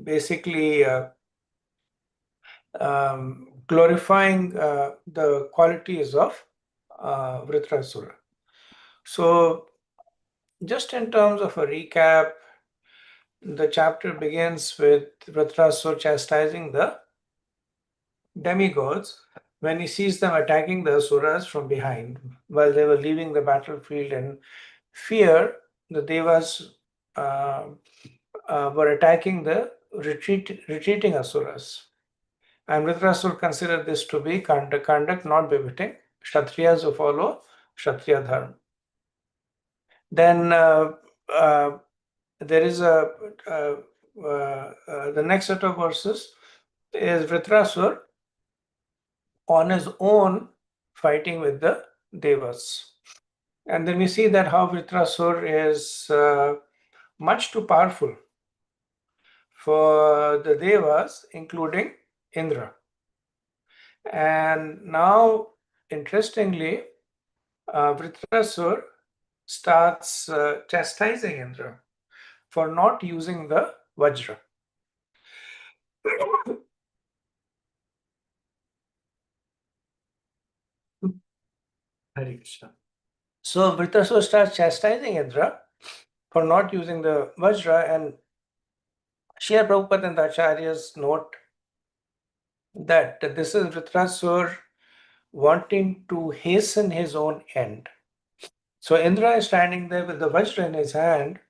basically glorifying the qualities of Vritrasura. So, just in terms of a recap, the chapter begins with Vritrasura chastising the demigods when he sees them attacking the asuras from behind while they were leaving the battlefield in fear. The devas were attacking the retreating asuras. And Vritrasura considered this to be conduct not befitting Kshatriyas who follow Kshatriya Dharma. Then there is the next set of verses is Vritrasura on his own fighting with the devas. And then we see that how Vritrasura is much too powerful for the devas, including Indra. And now, interestingly, Vritrasura starts chastising Indra for not using the Vajra. Hare Krishna. So Vritrasura starts chastising Indra for not using the Vajra, and Srila Prabhupada and the Acharyas note that this is Vritrasura wanting to hasten his own end. So Indra is standing there with the Vajra in his hand,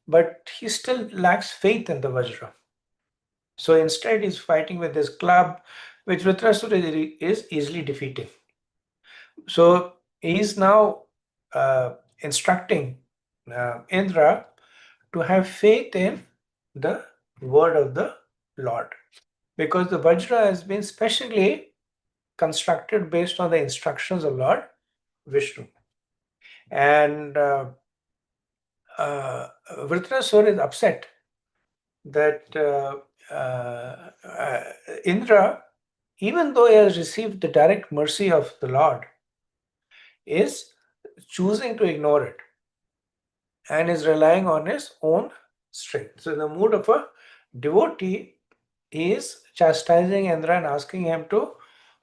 but he still lacks faith in the Vajra. So instead he's fighting with his club, which Vritrasura is easily defeating. So he's now instructing Indra to have faith in the word of the Lord, because the Vajra has been specially constructed based on the instructions of Lord Vishnu. And Vritrasura is upset that Indra, even though he has received the direct mercy of the Lord, is choosing to ignore it and is relying on his own strength. So in the mood of a devotee, he is chastising Indra and asking him to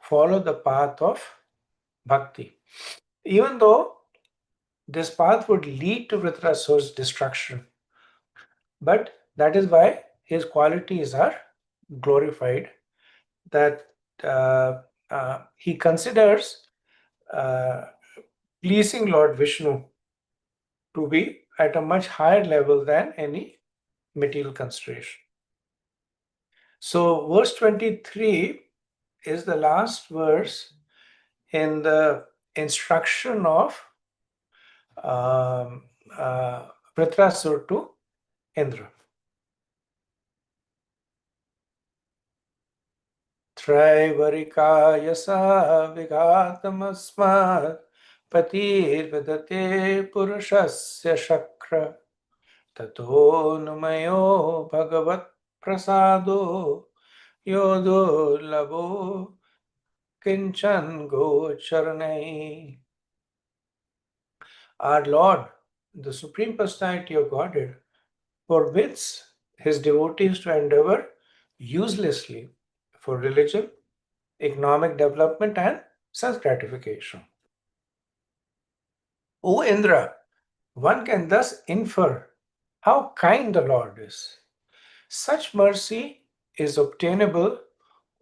follow the path of bhakti, even though this path would lead to Vritrasura's destruction. But that is why his qualities are glorified, that he considers pleasing Lord Vishnu to be at a much higher level than any material consideration. So verse 23 is the last verse in the instruction of Vritrasura to Indra. Traivarika yasa vigatamasmat patir vedate purushasya shakra tato numayo bhagavat prasado yodo labo kinchan gocharanai. Our Lord, the Supreme Personality of Godhead, forbids his devotees to endeavor uselessly for religion, economic development, and sense gratification. O Indra, one can thus infer how kind the Lord is. Such mercy is obtainable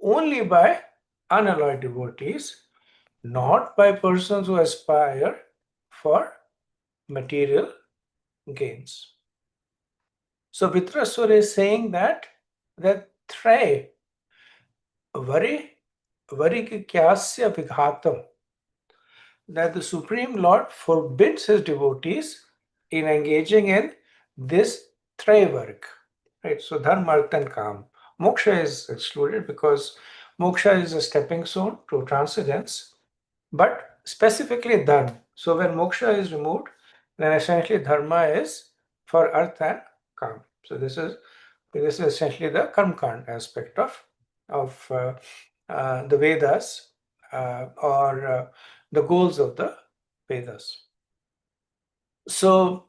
only by unalloyed devotees, not by persons who aspire for material gains. So Vritrasura is saying that Trey, Varikyasya Vighatam, that the Supreme Lord forbids his devotees in engaging in this Trayvarg. Right? So Dharma, Artha, and Kam. Moksha is excluded because moksha is a stepping stone to transcendence, but specifically Dharma. So when moksha is removed, then essentially Dharma is for Artha and Kam. So this is essentially the Karmakand aspect of the Vedas or the goals of the Vedas. So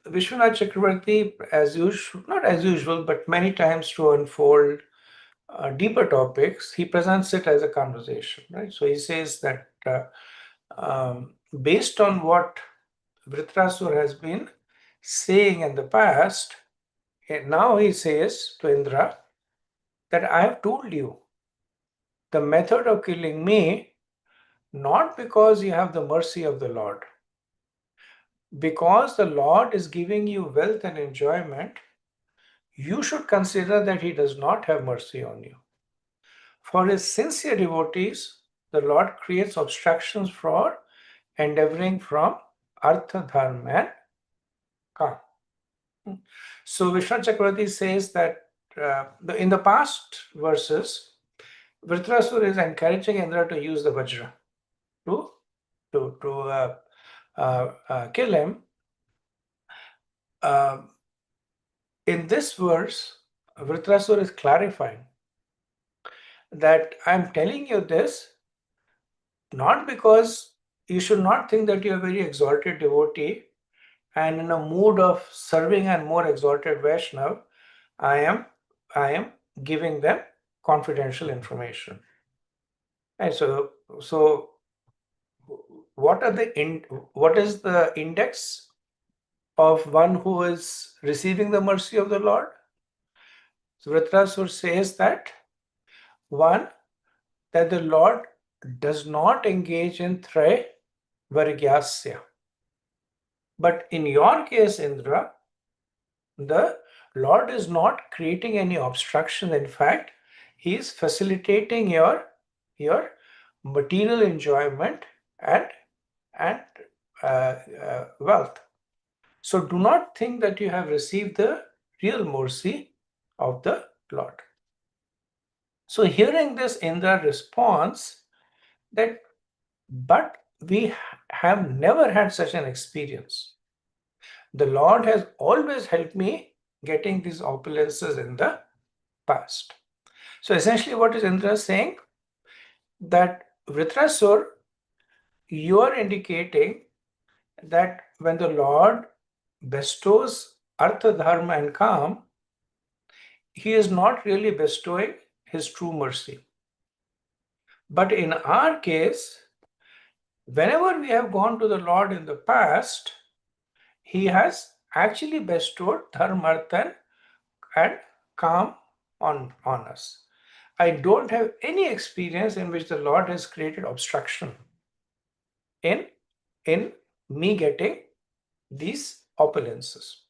Vishwanath Chakravarti, as usual, not as usual, but many times to unfold deeper topics, he presents it as a conversation, right? So he says that based on what Vritrasur has been saying in the past, now he says to Indra that I have told you the method of killing me, not because you have the mercy of the Lord. Because the Lord is giving you wealth and enjoyment, you should consider that He does not have mercy on you. For His sincere devotees, the Lord creates obstructions for endeavoring from Artha, Dharma, and Kam. So Vishnu Chakravarti says that in the past verses, Vritrasur is encouraging Indra to use the Vajra to kill him. In this verse, Vritrasur is clarifying that I'm telling you this not because you should not think that you're a very exalted devotee and in a mood of serving and more exalted Vaishnav, I am giving them confidential information. And so what is the index of one who is receiving the mercy of the Lord? So Vritrasur says that one, that the Lord does not engage in Trey Varigyasya. But in your case, Indra, the Lord is not creating any obstruction. In fact, He is facilitating your material enjoyment and wealth. So do not think that you have received the real mercy of the Lord. So hearing this, Indra responds that, but we have never had such an experience. The Lord has always helped me getting these opulences in the past. So essentially what is Indra saying? That Vritrasur, you are indicating that when the Lord bestows Artha, Dharma and Kam, He is not really bestowing His true mercy. But in our case, whenever we have gone to the Lord in the past, He has actually bestowed Dharma, Artha and Kam on us. I don't have any experience in which the Lord has created obstruction in me getting these opulences.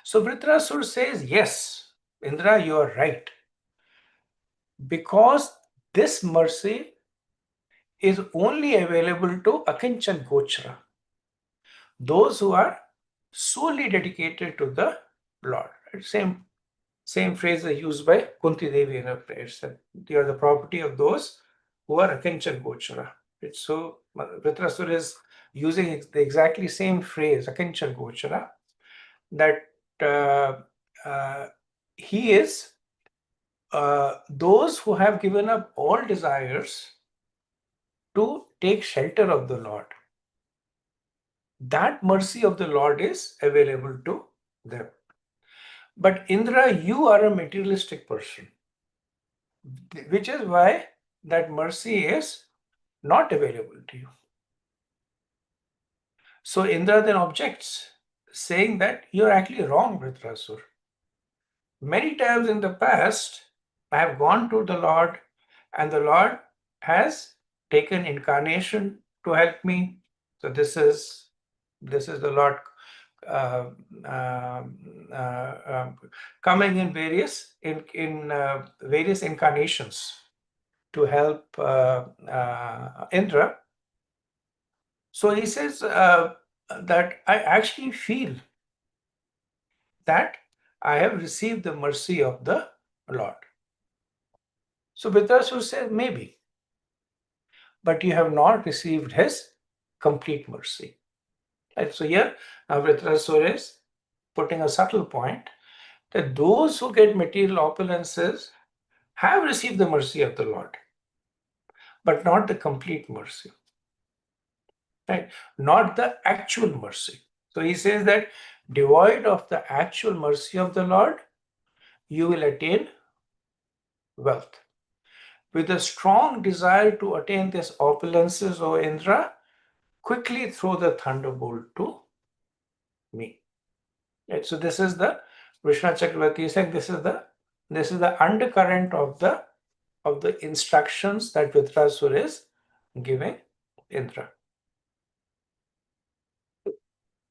So Vritrasur says, yes, Indra, you are right. Because this mercy is only available to Akinchan Gochara, those who are solely dedicated to the Lord. Same phrase is used by Kunti Devi in her prayers, that you are the property of those who are Akinchan Gochara. So Vritrasur is using the exactly same phrase, Akinchan Gochara, that he is those who have given up all desires to take shelter of the Lord. That mercy of the Lord is available to them. But Indra, you are a materialistic person, which is why that mercy is not available to you. So Indra then objects, saying that you're actually wrong, Vritrasur. Many times in the past, I have gone to the Lord and the Lord has taken incarnation to help me. So this is the Lord coming in various incarnations to help Indra. So he says that I actually feel that I have received the mercy of the Lord. So Vritrasur says, maybe, but you have not received His complete mercy. Right? So here Vritrasur is putting a subtle point that those who get material opulences have received the mercy of the Lord, but not the complete mercy. Right? Not the actual mercy. So he says that devoid of the actual mercy of the Lord, you will attain wealth. With a strong desire to attain these opulences, O Indra, quickly throw the thunderbolt to me. Right? So this is the Vishnu Chakravarti is saying this is the undercurrent of the instructions that Vritrasura is giving Indra.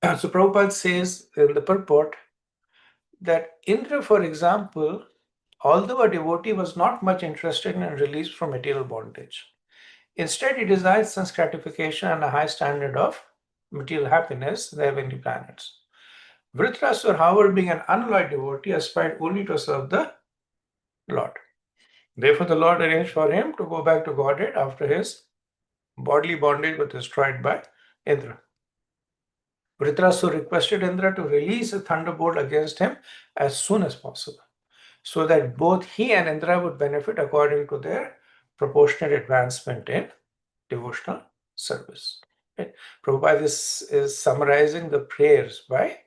So Prabhupada says in the purport that Indra, for example, although a devotee, was not much interested in release from material bondage. Instead, he desires sense gratification and a high standard of material happiness, the heavenly planets. Vritrasura, however, being an unalloyed devotee, aspired only to serve the Lord. Therefore, the Lord arranged for him to go back to Godhead after his bodily bondage was destroyed by Indra. Vritrasura requested Indra to release a thunderbolt against him as soon as possible, so that both he and Indra would benefit according to their proportionate advancement in devotional service. Right? Prabhupada is summarizing the prayers by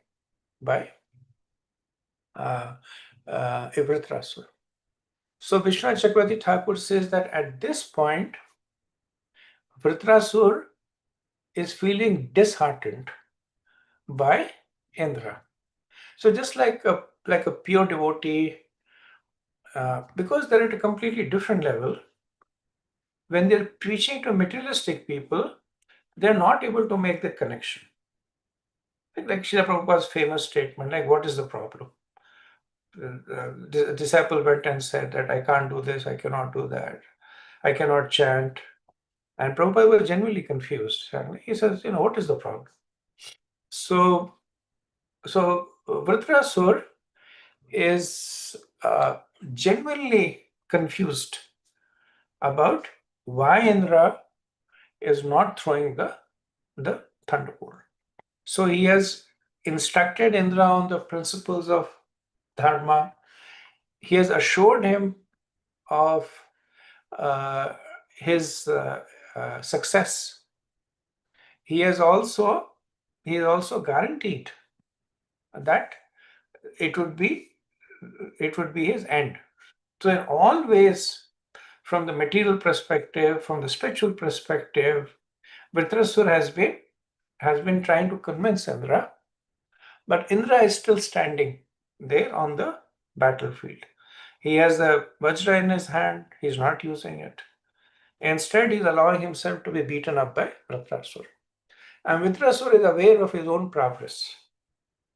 Vritrasura. So Vishnu Chakravarti Thakur says that at this point, Vritrasura is feeling disheartened by Indra. So just like a pure devotee, because they're at a completely different level, when they're preaching to materialistic people, they're not able to make the connection. Like Srila Prabhupada's famous statement, like, what is the problem? The disciple went and said that I can't do this, I cannot do that, I cannot chant. And Prabhupada was genuinely confused. And he says, what is the problem? So Vritrasura is genuinely confused about why Indra is not throwing the thunderbolt. So he has instructed Indra on the principles of dharma. He has assured him of his success. He has also guaranteed that it would be his end. So in all ways, from the material perspective, from the spiritual perspective, Vritrasura has been trying to convince Indra, but Indra is still standing there on the battlefield. He has the Vajra in his hand, he's not using it. Instead, he's allowing himself to be beaten up by Vritrasura. And Vritrasura is aware of his own prowess.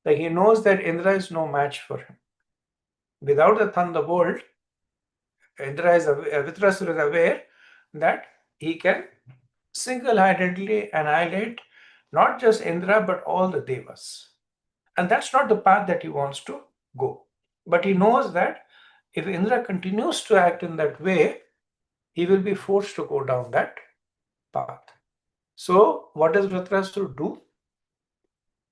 Like he knows that Indra is no match for him. Without the thunderbolt, Vritrasura is aware that he can single-handedly annihilate not just Indra but all the devas. And that's not the path that he wants to go. But he knows that if Indra continues to act in that way, he will be forced to go down that path. So what does Vritrasura do?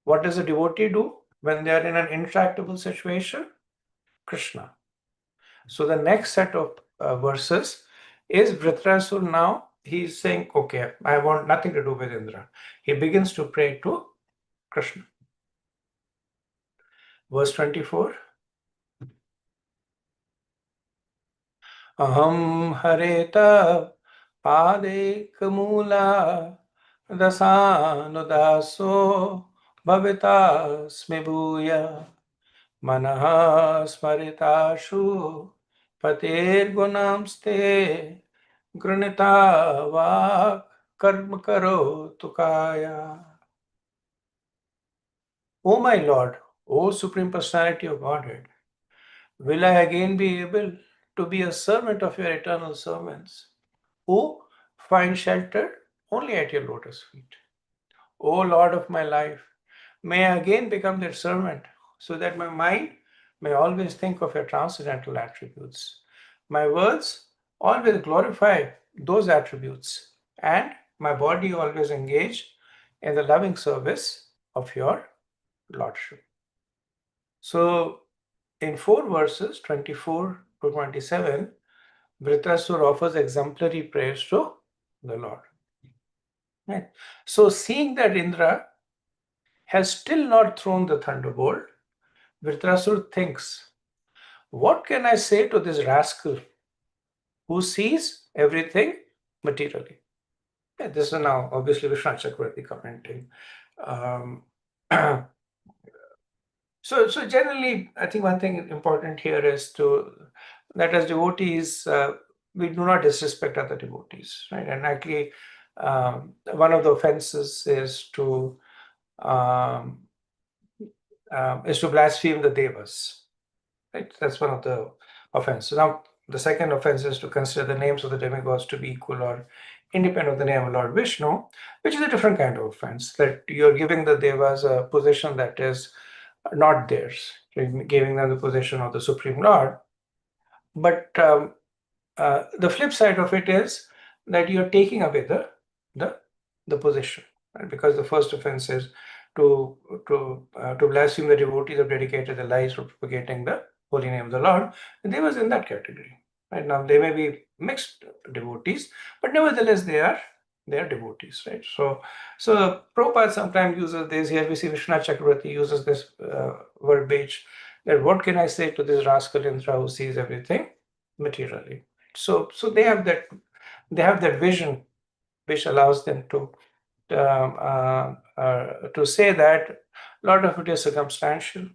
What does a devotee do when they are in an intractable situation? Krishna. So the next set of verses is Vritrasura now. He's saying, okay, I want nothing to do with Indra. He begins to pray to Krishna. Verse 24. Aham hareta pade kamula dasanudaso bhavita smibhuya manaha smaritashu patir gunamste granita vak karma karo tukaya. O my Lord, O Supreme Personality of Godhead, will I again be able to be a servant of your eternal servants, who find shelter only at your lotus feet? O Lord of my life, may I again become their servant, so that my mind may always think of your transcendental attributes. My words always glorify those attributes, and my body always engage in the loving service of your Lordship. So, in 4 verses, 24 to 27, Vritrasura offers exemplary praise to the Lord. Right? So, seeing that Indra has still not thrown the thunderbolt, Vritrasur thinks, what can I say to this rascal who sees everything materially? Yeah, this is now obviously Vishwanath Chakravarti commenting. Um, so generally, I think one thing important here is that as devotees, we do not disrespect other devotees, right? And actually, one of the offenses um, is to blaspheme the devas. Right? That's one of the offenses. Now, the second offense is to consider the names of the demigods to be equal or independent of the name of Lord Vishnu, which is a different kind of offense, that you're giving the devas a position that is not theirs, giving them the position of the Supreme Lord. But the flip side of it is that you're taking away the position, right? Because the first offense is to blaspheme the devotees of dedicated their lives for propagating the holy name of the Lord. And they was in that category. Right now they may be mixed devotees, but nevertheless they are devotees, right? So Prabhupada sometimes uses this. Here we see Vishwanath Chakravarti uses this verbiage, that what can I say to this rascal Indra who sees everything materially? So they have that vision which allows them to say that a lot of it is circumstantial.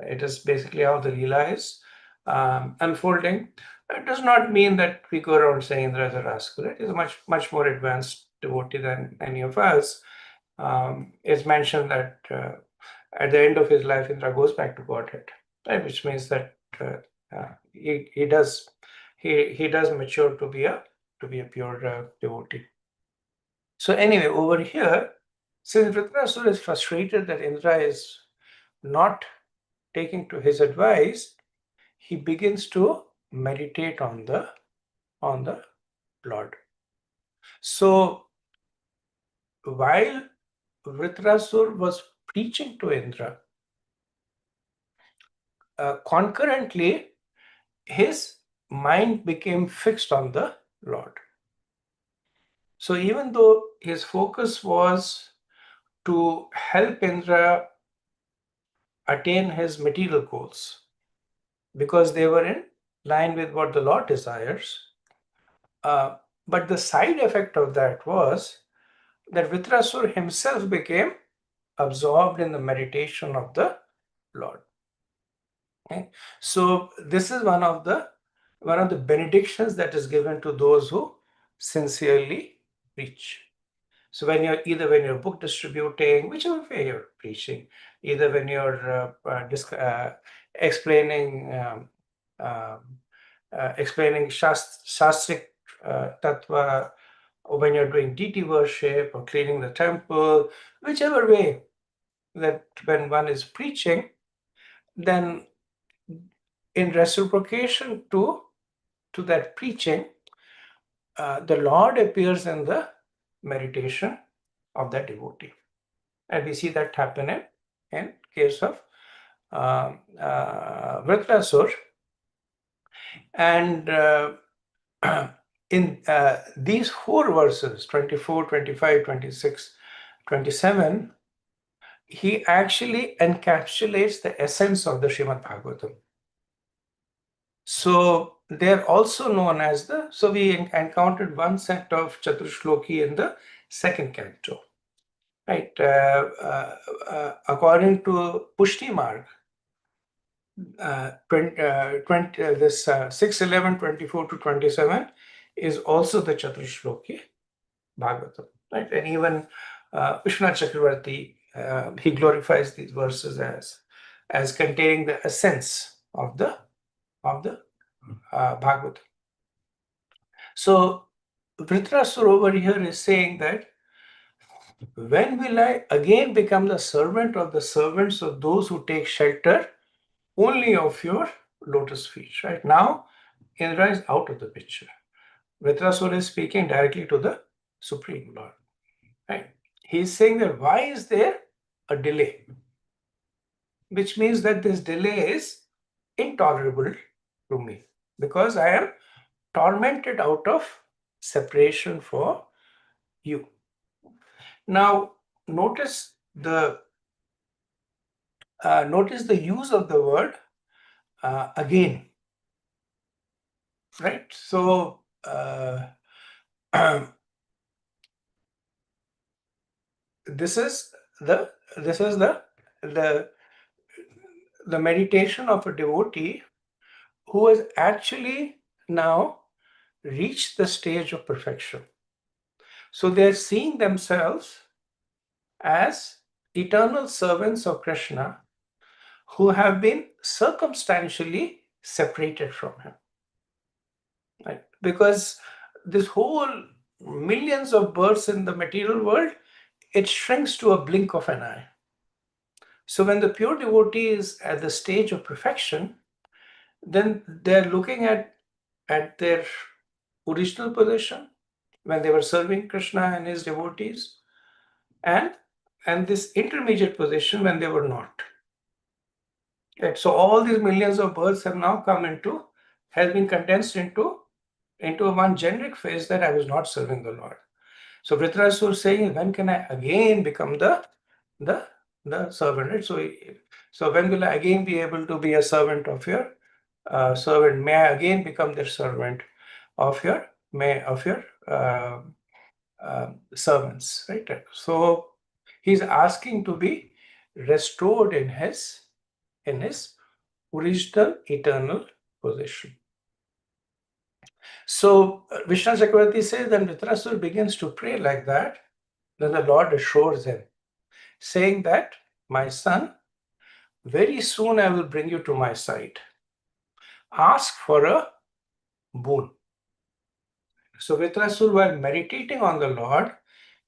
It is basically how the Leela is unfolding. It does not mean that we go around saying Indra is a rascal. It is a much more advanced devotee than any of us. It's mentioned that at the end of his life, Indra goes back to Godhead, right? Which means that he does mature to be a pure devotee. So anyway, over here, since Vritrasura is frustrated that Indra is not taking to his advice, he begins to meditate on the Lord. So while Vritrasur was preaching to Indra, concurrently his mind became fixed on the Lord. So even though his focus was to help Indra attain his material goals, because they were in line with what the Lord desires, but the side effect of that was that Vitrasur himself became absorbed in the meditation of the Lord. Okay? So this is one of the benedictions that is given to those who sincerely preach. So when you're book distributing, whichever way you're preaching, either when you're explaining shastric tattva, or when you're doing deity worship or cleaning the temple, whichever way that when one is preaching, then in reciprocation to that preaching, the Lord appears in the meditation of that devotee. And we see that happen in case of Vritrasur. And in these four verses, 24, 25, 26, 27, he actually encapsulates the essence of the Srimad Bhagavatam. So they're also known as so we encountered one set of Chatushloki in the second canto. Right. According to Pushti Marg, this 6, 11, 24 to 27 is also the Chatushloki Bhagavatam. Right. And even Vishwanath Chakravarti, he glorifies these verses as containing the essence of the Bhagavatam. So Vritrasur over here is saying that, when will I again become the servant of the servants of those who take shelter only of your lotus feet? Right now, Indra is out of the picture. Vritrasura is speaking directly to the Supreme Lord. Right? He's saying that why is there a delay? Which means that this delay is intolerable to me, because I am tormented out of separation for you. Now, notice the notice the use of the word again, right? So this is the the the meditation of a devotee who has actually now reached the stage of perfection. So they're seeing themselves as eternal servants of Krishna who have been circumstantially separated from him. Right? Because this whole millions of births in the material world, it shrinks to a blink of an eye. So when the pure devotee is at the stage of perfection, then they're looking at their original position when they were serving Krishna and his devotees, and this intermediate position when they were not. Right? So all these millions of births have now has been condensed into one generic phase that I was not serving the Lord. So Vritarasura is saying, when can I again become the servant? Right? So when will I again be able to be a servant of your servant? May I again become the servant of your servants? Right? So he's asking to be restored in his original eternal position. So Vishnu Chakravarti says, then Vritarasura begins to pray like that, then the Lord assures him, saying that, my son, very soon I will bring you to my side. Ask for a boon. So Vritarasura, while meditating on the Lord,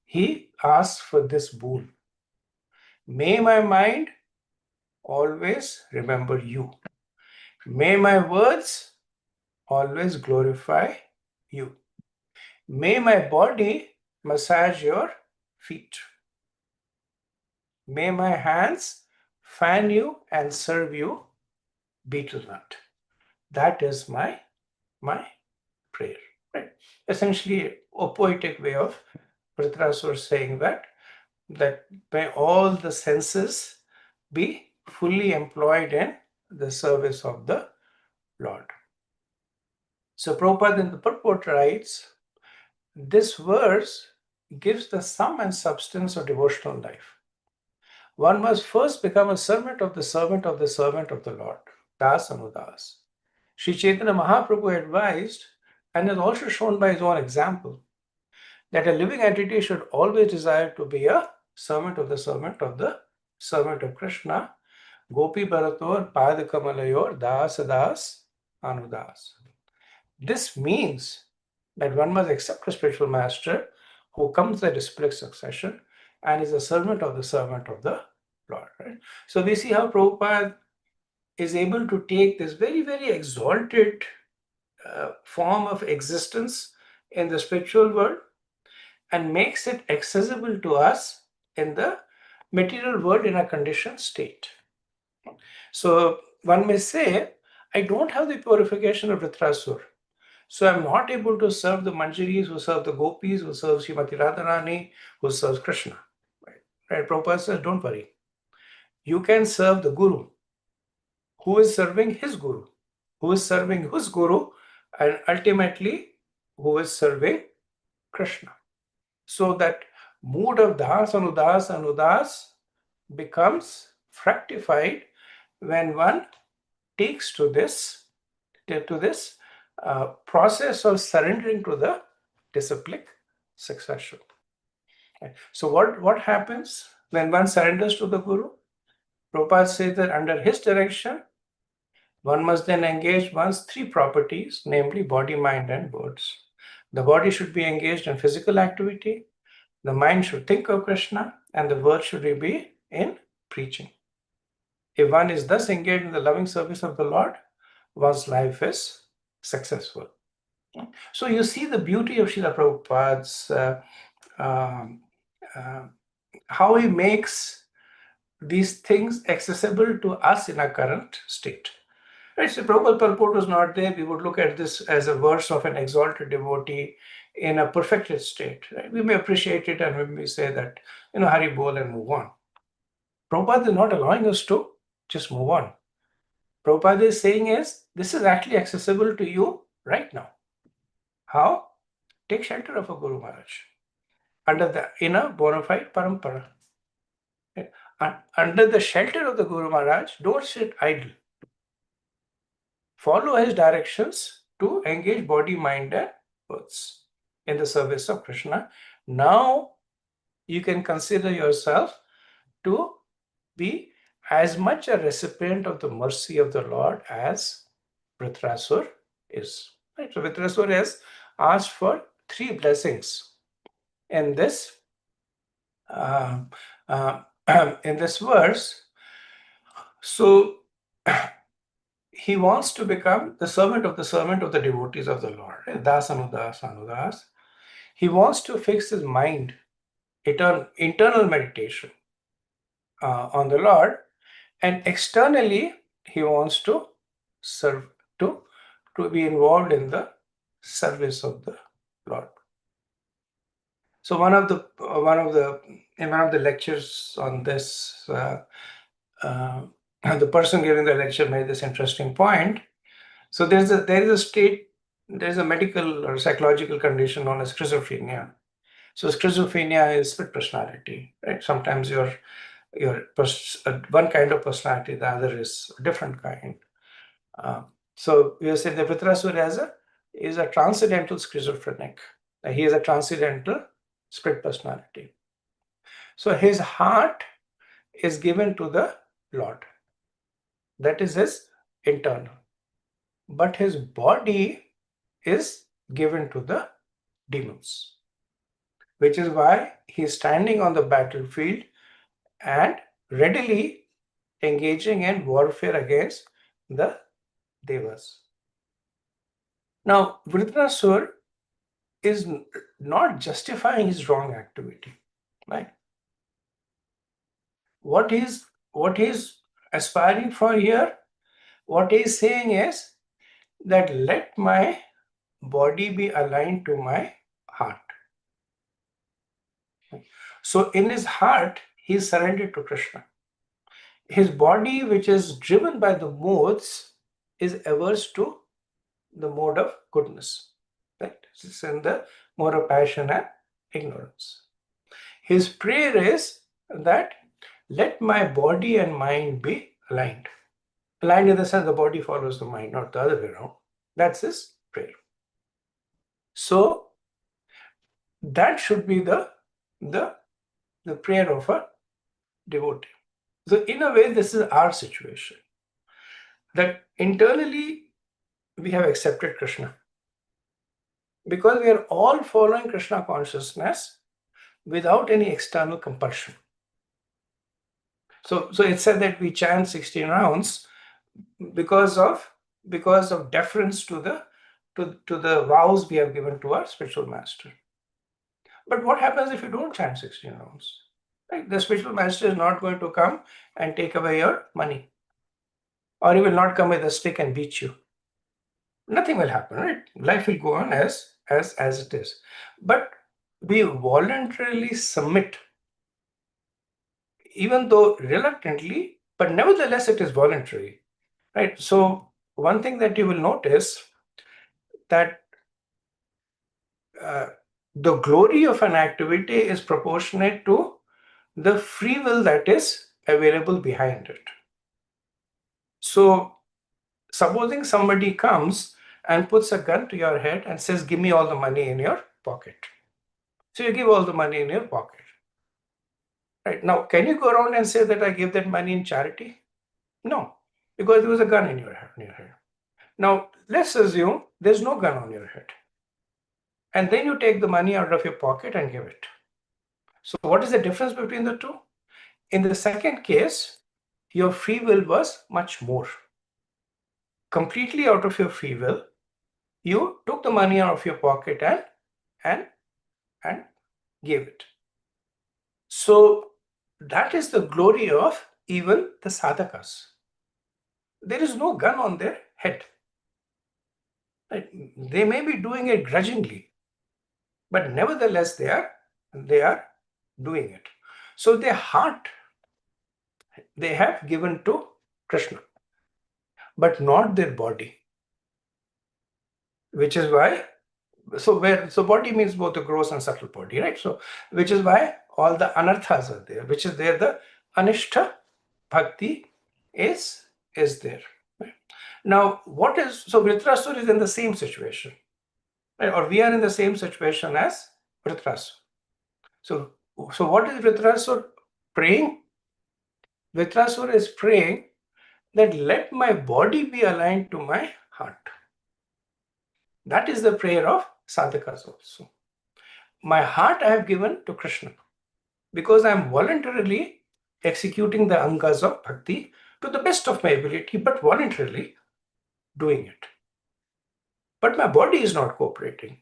he asks for this boon. May my mind always remember you. May my words always glorify you. May my body massage your feet. May my hands fan you and serve you betel nut. That is my prayer. Right? Essentially, a poetic way of Vritarasura saying that may all the senses be fully employed in the service of the Lord. So Prabhupada in the purport writes, this verse gives the sum and substance of devotional life. One must first become a servant of the servant of the servant of the Lord, Das Anudas. Sri Chaitanya Mahaprabhu advised, and is also shown by his own example, that a living entity should always desire to be a servant of the servant of the servant of Krishna, Gopi Bharator Padakamalayur Das Anudas. This means that one must accept a spiritual master who comes in disciplic succession and is a servant of the Lord. Right? So we see how Prabhupada is able to take this very, very exalted form of existence in the spiritual world and makes it accessible to us in the material world in a conditioned state. So one may say, I don't have the purification of Vritrasur. So I'm not able to serve the Manjaris, who serve the Gopis, who serve Srimati Radharani, who serves Krishna. Right? Prabhupada says, don't worry. You can serve the Guru, who is serving his Guru, who is serving whose Guru, and ultimately who is serving Krishna. So that mood of Das, Anudas becomes fructified when one takes to this process of surrendering to the disciplic succession. Okay. So what happens when one surrenders to the Guru? Prabhupada says that under his direction, one must then engage one's three properties, namely body, mind, and words. The body should be engaged in physical activity, the mind should think of Krishna, and the word should be in preaching. If one is thus engaged in the loving service of the Lord, one's life is successful. So you see the beauty of Srila Prabhupada's, how he makes these things accessible to us in our current state. Right, so Prabhupada purport was not there, we would look at this as a verse of an exalted devotee in a perfected state. Right? We may appreciate it and we may say that, Hari Bol and move on. Prabhupada is not allowing us to just move on. Prabhupada is saying is, this is actually accessible to you right now. How? Take shelter of a Guru Maharaj in a bona fide parampara. Under the shelter of the Guru Maharaj, don't sit idle. Follow his directions to engage body, mind, and words in the service of Krishna. Now you can consider yourself to be as much a recipient of the mercy of the Lord as Vritrasur is. Right? So Vritrasur has asked for 3 blessings in this in this verse. So he wants to become the servant of the devotees of the Lord. Dasa. He wants to fix his mind, internal meditation on the Lord, and externally he wants to serve, to be involved in the service of the Lord. So in one of the lectures on this, the person giving the lecture made this interesting point. So there is a medical or psychological condition known as schizophrenia. So schizophrenia is split personality, right? Sometimes you're one kind of personality, the other is a different kind. So we say that Vritrasura is a transcendental schizophrenic. He is a transcendental split personality. So his heart is given to the Lord. That is his internal. But his body is given to the demons, which is why he is standing on the battlefield and readily engaging in warfare against the devas. Now, Vritrasur is not justifying his wrong activity, right? What he's aspiring for here, what he's saying is that let my body be aligned to my heart. So in his heart, he is surrendered to Krishna. His body, which is driven by the modes, is averse to the mode of goodness. Right? It's in the mode of passion and ignorance. His prayer is that let my body and mind be aligned. Aligned in the sense the body follows the mind, not the other way around. That's his prayer. So that should be the prayer of a devotee. So in a way, this is our situation. That internally we have accepted Krishna. Because we are all following Krishna consciousness without any external compulsion. So it's said that we chant 16 rounds because of deference to the vows we have given to our spiritual master. But what happens if you don't chant 16 rounds? Right? The spiritual master is not going to come and take away your money, or he will not come with a stick and beat you. Nothing will happen, right? Life will go on as it is. But we voluntarily submit, even though reluctantly, but nevertheless it is voluntary, right? So one thing that you will notice that the glory of an activity is proportionate to the free will that is available behind it. So supposing somebody comes and puts a gun to your head and says, give me all the money in your pocket. So you give all the money in your pocket. Right. Now, can you go around and say that I give that money in charity? No, because there was a gun in your head. Now, let's assume there's no gun on your head. And then you take the money out of your pocket and give it. So what is the difference between the two? In the second case, your free will was much more. Completely out of your free will, you took the money out of your pocket and gave it. So that is the glory of even the sadhakas. There is no gun on their head. Right? They may be doing it grudgingly, but nevertheless they are doing it. So their heart they have given to Krishna, but not their body. Which is why, so body means both the gross and subtle body, right? So which is why all the anarthas are there, which is there the anishta bhakti is there. Right? Now, so Vritrasur is in the same situation, right? Or we are in the same situation as Vritrasur. So what is Vritrasur praying? Vritrasur is praying that let my body be aligned to my heart. That is the prayer of sadhakas also. My heart I have given to Krishna because I am voluntarily executing the angas of bhakti to the best of my ability, but voluntarily doing it. But my body is not cooperating.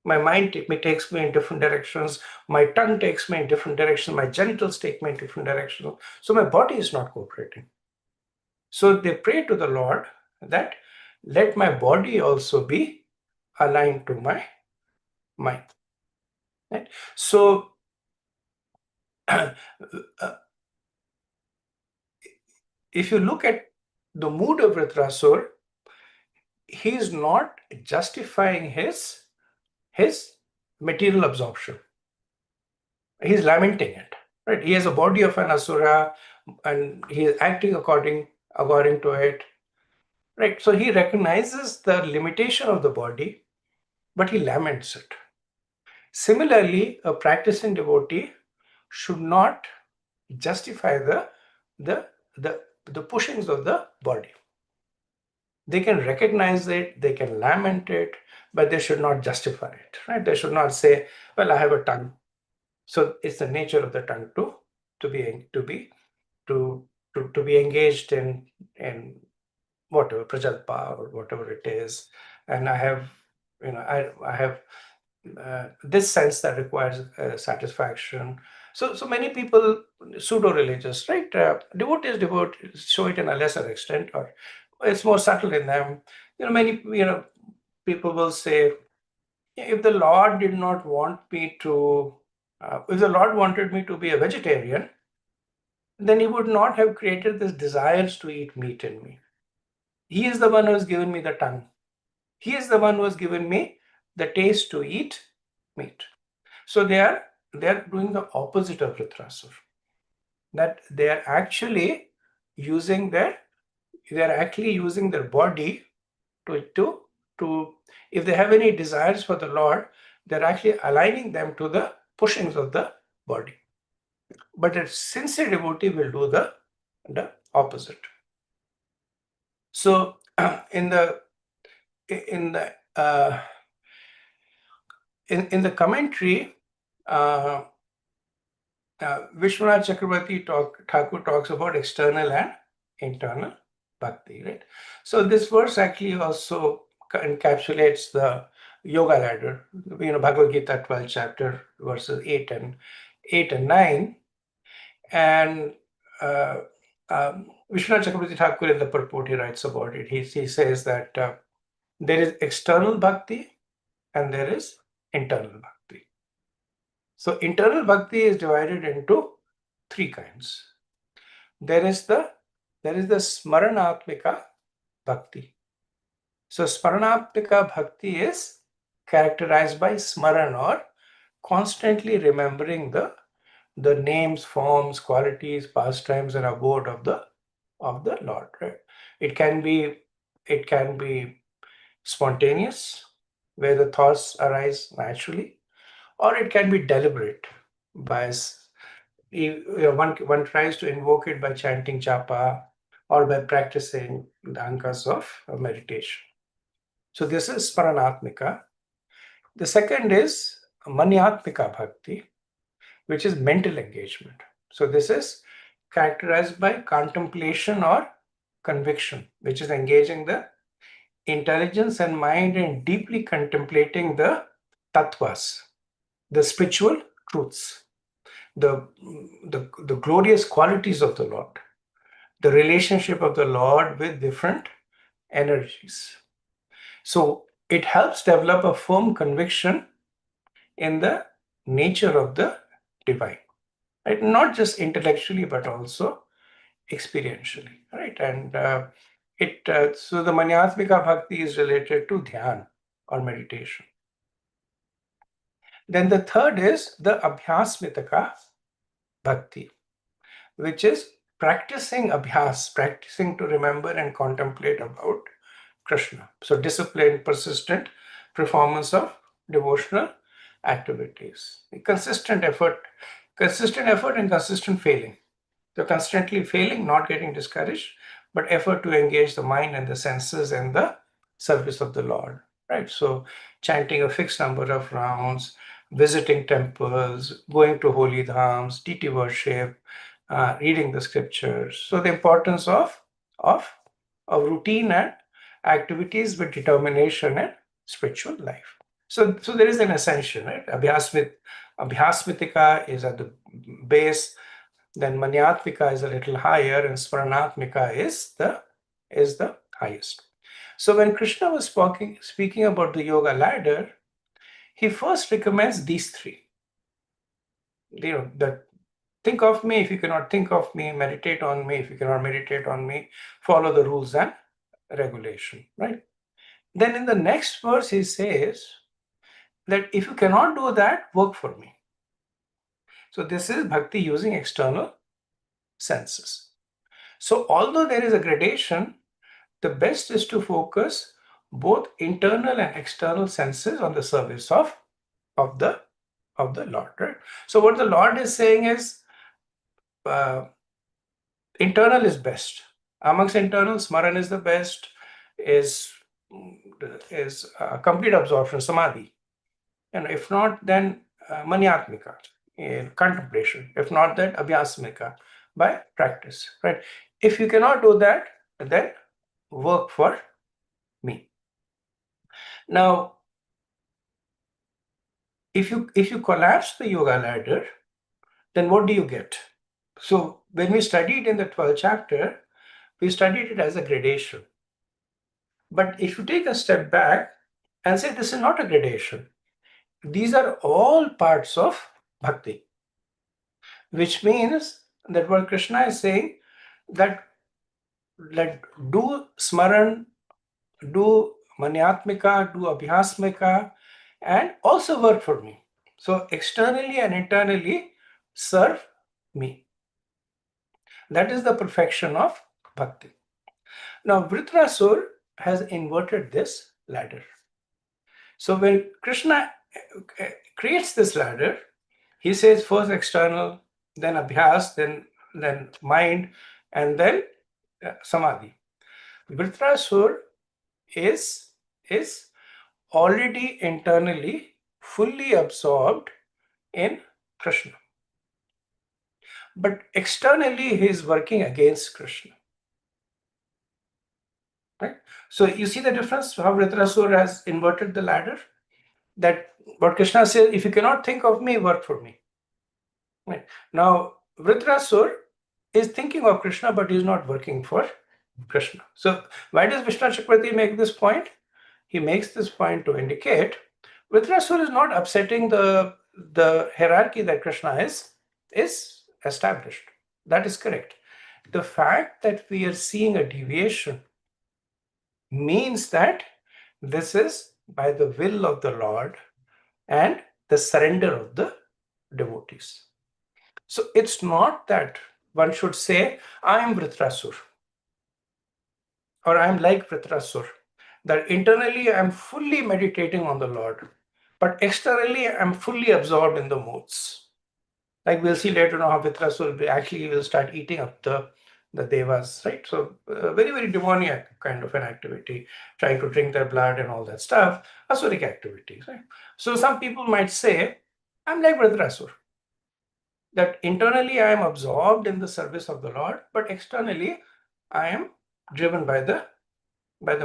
My mind takes me in different directions. My tongue takes me in different directions. My genitals take me in different directions. So my body is not cooperating. So they pray to the Lord that let my body also be aligned to my mind. Right? So if you look at the mood of Vritrasur, he is not justifying his material absorption. He's lamenting it. Right? He has a body of an asura and he is acting according to it. Right? So he recognizes the limitation of the body, but he laments it. Similarly, a practicing devotee should not justify the pushings of the body. They can recognize it, they can lament it, but they should not justify it. Right? They should not say, "Well, I have a tongue, so it's the nature of the tongue to be engaged in whatever prajalpa or whatever it is, and I have I have this sense that requires satisfaction." So many people, pseudo-religious, right? Devotees show it in a lesser extent, or it's more subtle in them. Many people will say, if the Lord did not want me to, if the Lord wanted me to be a vegetarian, then he would not have created this desires to eat meat in me. He is the one who has given me the tongue. He is the one who has given me the taste to eat meat. So they are doing the opposite of Vritrasur. That they are actually using their body to if they have any desires for the Lord, they're actually aligning them to the pushings of the body. But a sincere devotee will do the opposite. So in the commentary, Vishwanath Chakravarti Thakur talks about external and internal bhakti, right? So this verse actually also encapsulates the yoga ladder, Bhagavad Gita 12th chapter, verses 8 and 9. And Vishwanath Chakravarti Thakur in the purport, he writes about it. He says that there is external bhakti and there is internal bhakti. So internal bhakti is divided into three kinds. There is the smaranatmika bhakti. So smaranatmika bhakti is characterized by smaran, or constantly remembering the names, forms, qualities, pastimes, and abode of the Lord. Right? It can be spontaneous, where the thoughts arise naturally, or it can be deliberate by one tries to invoke it by chanting japa or by practicing the ankas of meditation. So this is Sparanatmika. The second is Manyatmika Bhakti, which is mental engagement. So this is characterized by contemplation or conviction, which is engaging the intelligence and mind in deeply contemplating the tattvas, the spiritual truths, the glorious qualities of the Lord, the relationship of the Lord with different energies. So it helps develop a firm conviction in the nature of the divine, right? Not just intellectually, but also experientially, right? right? And so the Manyatmika Bhakti is related to Dhyan or meditation. Then the third is the Abhyasmitaka Bhakti, which is practicing abhyas, practicing to remember and contemplate about Krishna. So disciplined, persistent performance of devotional activities. Consistent effort and consistent failing. So constantly failing, not getting discouraged, but effort to engage the mind and the senses in the service of the Lord. Right. So chanting a fixed number of rounds, visiting temples, going to holy dhams, deity worship, reading the scriptures. So the importance of routine and activities with determination and spiritual life. So there is an ascension, right? Abhyasmitika is at the base, then Manyatmika is a little higher, and Smaranatmika is the highest. So when Krishna was speaking about the yoga ladder, he first recommends these three. That think of me if you cannot think of me, meditate on me if you cannot meditate on me, follow the rules and regulation, right? Then in the next verse he says that if you cannot do that, work for me. So this is bhakti using external senses. So although there is a gradation, the best is to focus both internal and external senses on the service of the Lord, right? So what the Lord is saying is internal is best. Amongst internal, Smaran is the best, is complete absorption, Samadhi. And if not, then Manyatmika, contemplation. If not, then Abhyasmika, by practice, right? If you cannot do that, then work for me. Now, if you collapse the yoga ladder, then what do you get? So when we studied in the 12th chapter, we studied it as a gradation. But if you take a step back and say this is not a gradation, these are all parts of bhakti, which means that what Krishna is saying, that do smaran, do manyatmika, do abhyasmika, and also work for me. So externally and internally serve me. That is the perfection of bhakti. Now Vritrasur has inverted this ladder. So when Krishna creates this ladder, he says first external, then abhyas, then mind, and then samadhi. Vritrasur is already internally fully absorbed in Krishna. But externally, he is working against Krishna. Right? So you see the difference, how Vritrasur has inverted the ladder? That what Krishna says, if you cannot think of me, work for me. Right? Now, Vritrasur is thinking of Krishna, but he is not working for Krishna. So why does Vishnu Chakravarti make this point? He makes this point to indicate Vritrasur is not upsetting the hierarchy that Krishna is established. That is correct. The fact that we are seeing a deviation means that this is by the will of the Lord and the surrender of the devotees. So it's not that one should say, I am Vritrasur or I am like Vritrasur, that internally I am fully meditating on the Lord, but externally I am fully absorbed in the modes. Like we'll see later on how Vritrasur actually will start eating up the devas, right? So very, very demoniac kind of an activity, trying to drink their blood and all that stuff, asuric activities, right? So some people might say, I'm like Vritrasur, that internally I am absorbed in the service of the Lord, but externally I am driven by the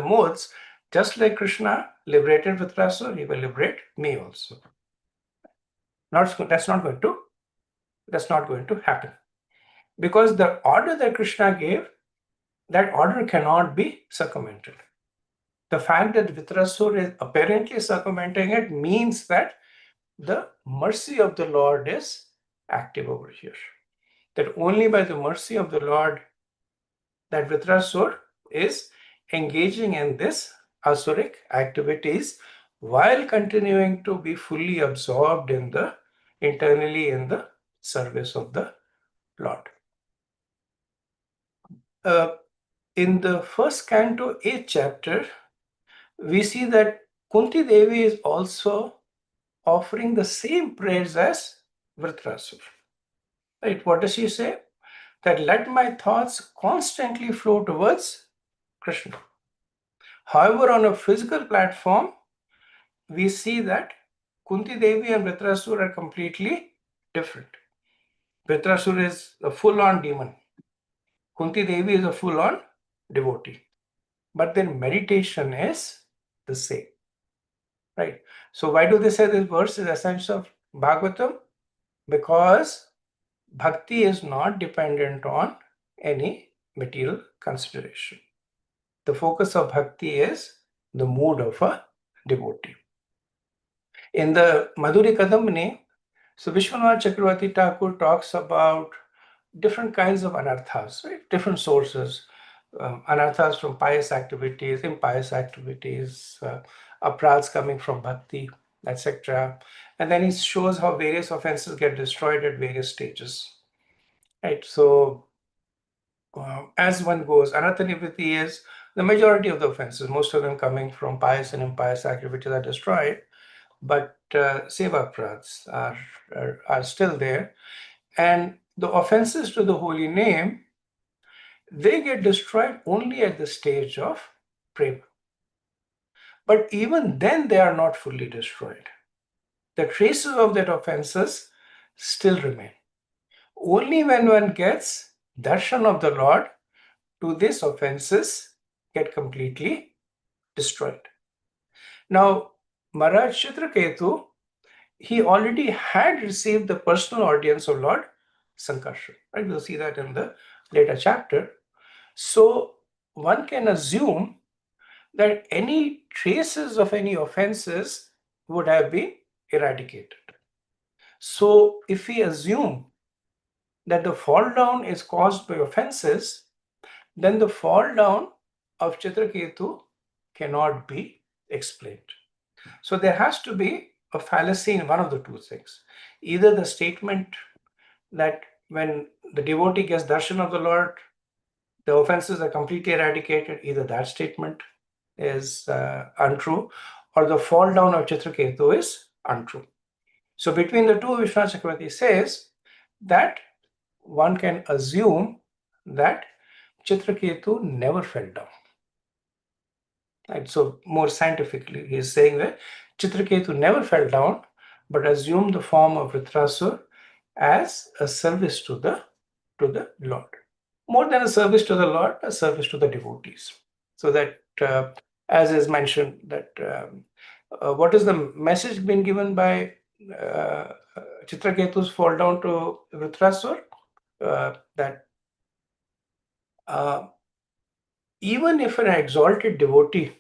modes. Just like Krishna liberated Vritrasur, he will liberate me also. That's not going to happen, because the order that Krishna gave, that order cannot be circumvented. The fact that Vritrasur is apparently circumventing it means that the mercy of the Lord is active over here. That only by the mercy of the Lord that Vritrasur is engaging in this asuric activities while continuing to be fully absorbed internally in the service of the Lord. In the first canto, 8th chapter, we see that Kunti Devi is also offering the same prayers as Vritrasur. Right? What does she say? That let my thoughts constantly flow towards Krishna. However, on a physical platform, we see that Kunti Devi and Vritrasur are completely different. Vritrasur is a full-on demon. Kunti Devi is a full-on devotee. But their meditation is the same. Right? So why do they say this verse is the essence of Bhagavatam? Because Bhakti is not dependent on any material consideration. The focus of Bhakti is the mood of a devotee. In the Madhuri Kadambini, so Vishwanath Chakravarti Thakur talks about different kinds of anarthas, right? Different sources, anarthas from pious activities, impious activities, aparadhs coming from bhakti, etc. And then he shows how various offenses get destroyed at various stages, right? So as one goes, anartha nivritti is the majority of the offenses, most of them coming from pious and impious activities are destroyed, but seva aparadhs are still there. And the offenses to the holy name, they get destroyed only at the stage of prema. But even then, they are not fully destroyed. The traces of that offenses still remain. Only when one gets darshan of the Lord do these offenses get completely destroyed. Now, Maharaj Chitraketu, he already had received the personal audience of Lord Sankarshan. Right? We'll see that in the later chapter. So one can assume that any traces of any offenses would have been eradicated. So if we assume that the fall down is caused by offenses, then the fall down of Chitraketu cannot be explained. So there has to be a fallacy in one of the two things. Either the statement that when the devotee gets darshan of the Lord, the offenses are completely eradicated, either that statement is untrue, or the fall down of Chitraketu is untrue. So between the two, Vishwanath Chakravarti says that one can assume that Chitraketu never fell down. Right? So more scientifically, he is saying that Chitraketu never fell down, but assumed the form of Vritrasur as a service to the Lord. More than a service to the Lord, a service to the devotees. So that, as is mentioned, that what is the message being given by Chitraketu's fall down to Vritrasur? That even if an exalted devotee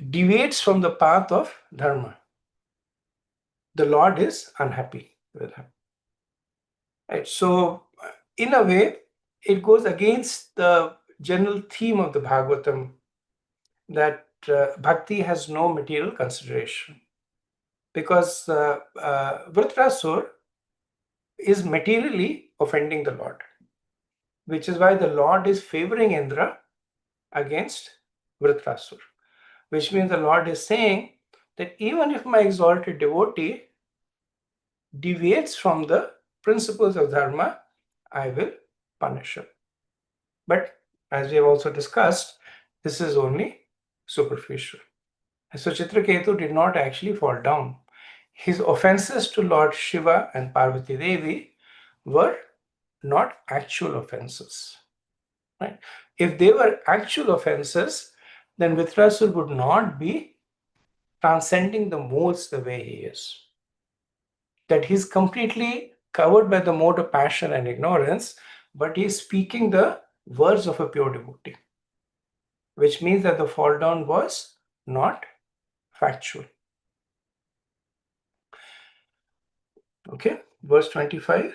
deviates from the path of dharma, the Lord is unhappy with him. Right? So, in a way, it goes against the general theme of the Bhagavatam that bhakti has no material consideration, because Vritrasur is materially offending the Lord, which is why the Lord is favoring Indra against Vritrasur, which means the Lord is saying that even if my exalted devotee deviates from the principles of dharma, I will punish him. But as we have also discussed, this is only superficial. So Chitraketu did not actually fall down. His offenses to Lord Shiva and Parvati Devi were not actual offenses. Right? If they were actual offenses, then Vritrasur would not be transcending the modes the way he is. That he's completely covered by the mode of passion and ignorance, but he's speaking the words of a pure devotee, which means that the fall down was not factual. Okay, verse 25.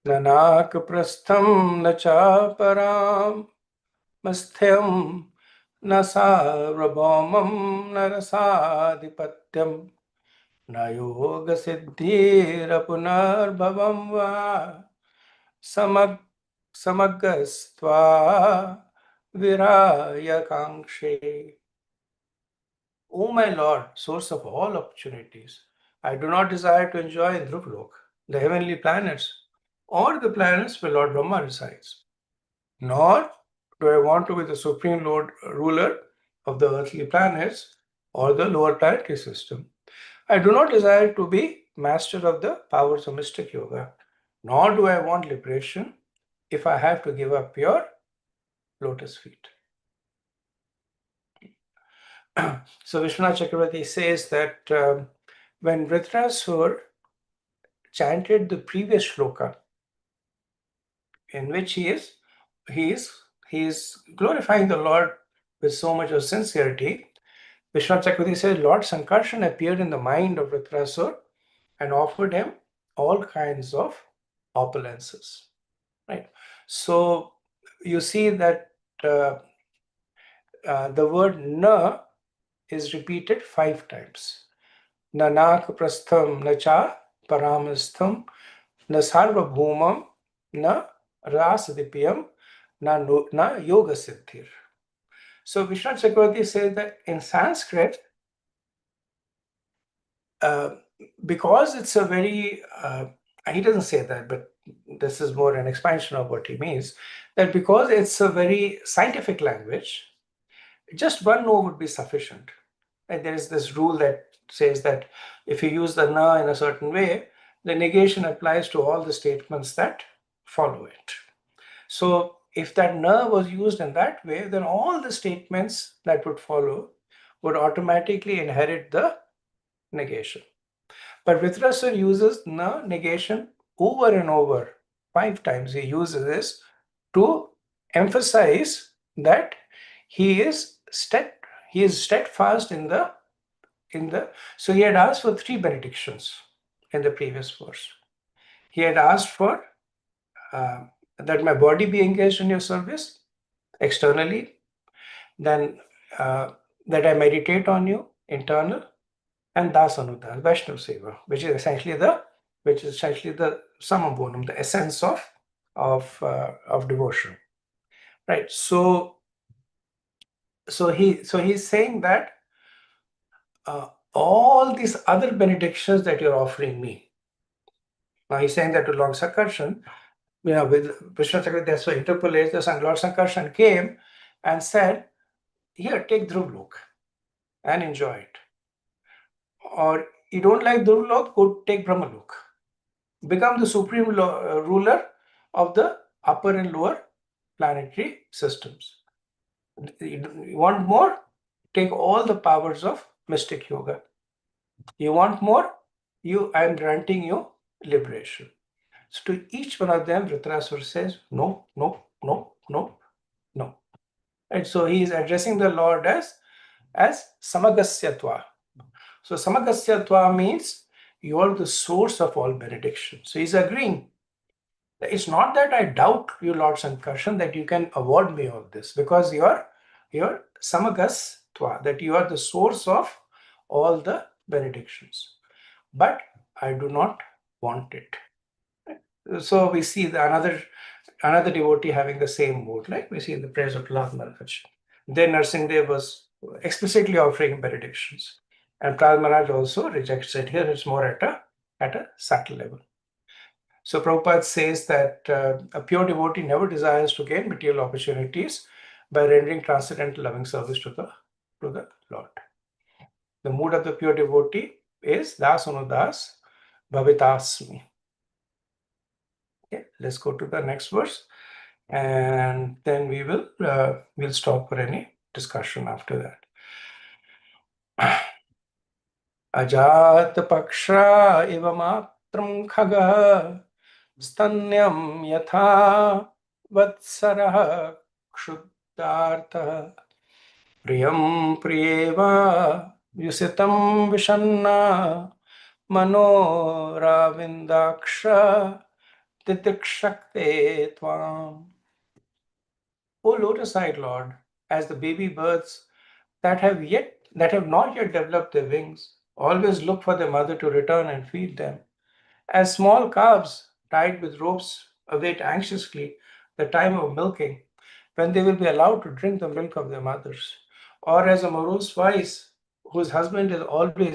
Nanak prastham na cha param masthyam na sarvabhaumam na rasadhipatyam na yoga siddhira punarbhavam va samagasva viraya kangshe. O my Lord, source of all opportunities, I do not desire to enjoy Dhruvlok, the heavenly planets, or the planets where Lord Brahma resides, nor do I want to be the supreme Lord ruler of the earthly planets or the lower planetary system. I do not desire to be master of the powers of mystic yoga, nor do I want liberation if I have to give up your lotus feet. So Vishwanath Chakravarti says that when Vritrasur chanted the previous shloka, in which he is glorifying the Lord with so much of sincerity, Vishwanath Chakravarti says Lord Sankarshan appeared in the mind of Vritrasur and offered him all kinds of opulences. Right. So you see that the word na is repeated 5 times. Nanak prastham na cha paramastham na sarvabhumam na rasadipyam na yoga siddhir. So Vishwanath Chakravarti says that in Sanskrit, because it's a very, he doesn't say that, but this is more an expansion of what he means, that because it's a very scientific language, just one no would be sufficient. And there is this rule that says that if you use the na in a certain way, the negation applies to all the statements that follow it. So if that na was used in that way, then all the statements that would follow would automatically inherit the negation. But Vritrasur uses na negation over and over. 5 times he uses this to emphasize that he is steadfast in the so he had asked for 3 benedictions in the previous verse. He had asked for that my body be engaged in your service externally, then that I meditate on you internal, and Dasa Vaishnav Seva, which is essentially the samabonam, the essence of devotion. Right. So he's saying that all these other benedictions that you're offering me. Now he's saying that to Lord Sankarshan, with Vishnu Chakravarti, that's why interpolates this, and Lord Sankarshan came and said, here, take Dhruvlok and enjoy it. Or you don't like Dhruvlok, go take Brahmalok. Become the supreme ruler of the upper and lower planetary systems. You want more? Take all the powers of mystic yoga. You want more? I am granting you liberation. So to each one of them, Vritrasur says, no, no, no, no, no. And so he is addressing the Lord as Samagasyatva. So Samagasyatva means you are the source of all benediction. So he's agreeing. It's not that I doubt you, Lord Sankarshan, that you can award me all this, because you are Samagasatva, that you are the source of all the benedictions. But I do not want it. So we see another devotee having the same mood, like we see in the prayers of Prahlad Maharaj. Then Narsinghdev was explicitly offering benedictions. And Prahlad Maharaj also rejects it. Here it's more at a subtle level. So Prabhupada says that a pure devotee never desires to gain material opportunities by rendering transcendental loving service to the Lord. The mood of the pure devotee is Das Bhavitasmi. Okay, let's go to the next verse, and then we'll stop for any discussion after that. Ajat paksha eva matram khaga stanyam yatha vatsarah kshuddhartha priyam priyeva Yusitam Vishanna Manoravindaksha Titikshakte Tvam. O lotus-eyed Lord, as the baby birds that have not yet developed their wings, always look for their mother to return and feed them. As small calves tied with ropes await anxiously the time of milking, when they will be allowed to drink the milk of their mothers, or as a morose wife whose husband is away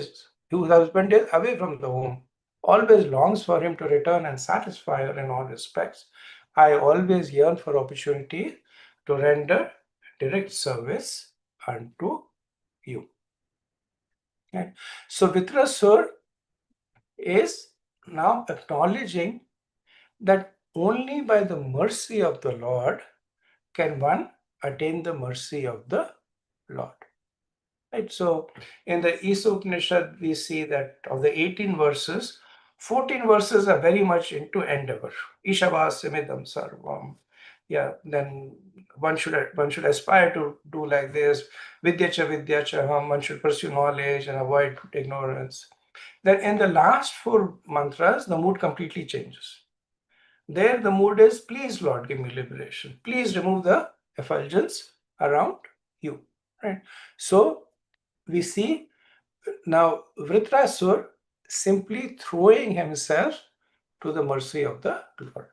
from the home, always longs for him to return and satisfy her in all respects. I always yearn for opportunity to render direct service unto you. Okay. So Vitrasur is now acknowledging that only by the mercy of the Lord can one attain the mercy of the Lord. Right? So in the Isa Upanishad, we see that of the 18 verses, 14 verses are very much into endeavor. Ishavasya sarvam. Yeah, then one should aspire to do like this. Vidyacha, one should pursue knowledge and avoid ignorance. Then in the last four mantras, the mood completely changes. There, the mood is, please, Lord, give me liberation. Please remove the effulgence around you. Right? So, we see now Vritrasur simply throwing himself to the mercy of the Lord.